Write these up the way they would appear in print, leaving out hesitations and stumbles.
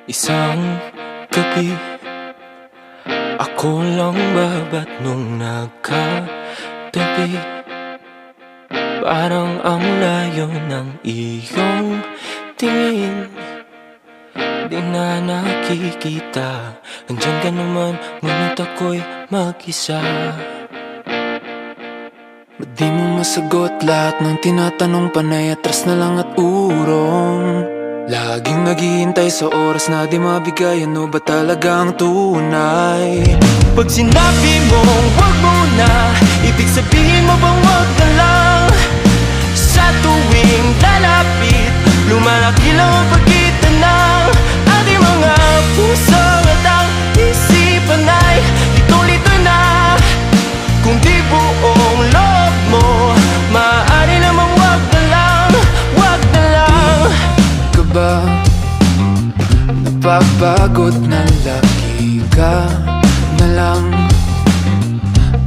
Isang gabi, ako lang babat nung nagkatabi. Parang ang layo ng iyong tingin, di na nakikita. Andyan ka naman, ngunit ako'y mag-isa. Ba't di mo masagot lahat ng tinatanong? Panay atras na lang at urong. Laging naghihintay sa oras na di mabigay. Ano ba talagang tunay? Pag sinabi mong wag mo na, ibig sabihin mo bang wag na lang? Sa tuwing lalapit, lumalaki lang ang pagitan ng ating mga puso at ang isipan ay litong-lito na. Kung di buong loob mo, maaari namang wag na lang, wag na lang. Ka ba napapagod na lagi ka na lang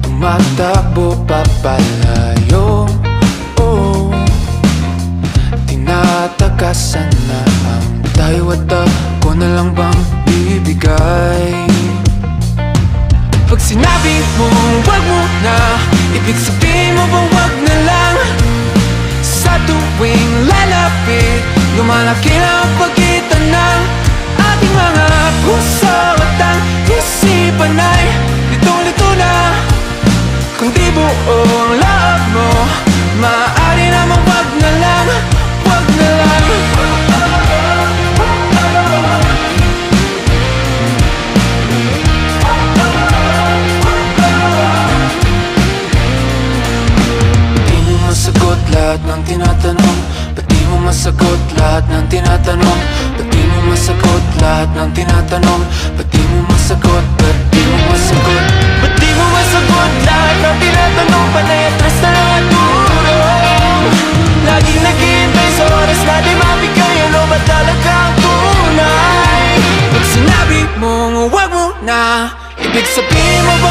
tumatakbo papalayo? Oh, tinatakasan na ang tayo at ako na lang bang bibigay? Pag sinabi mong wag mo na, ibig sabihin mo bang wag na lang? Sa tuwing lalapit, lumalaki na ang pagitan ng ating mga puso at ang isipan ay litong-lito na. Kung di buong loob mo, maaari namang wag na lang, wag na lang. Lahat ng tinatanong, ba't di mo masagot lahat ng tinatanong? Ba't di mo masagot lahat ng tinatanong? Ba't di mo masagot, ba't di mo masagot? Ba't di mo masagot lahat ng tinatanong? Panay atras na lang at urong. Laging naghihintay sa oras na di mabigay. Ano ba talaga ang tunay? Pag sinabi mong wag mo na, ibig sabihin mo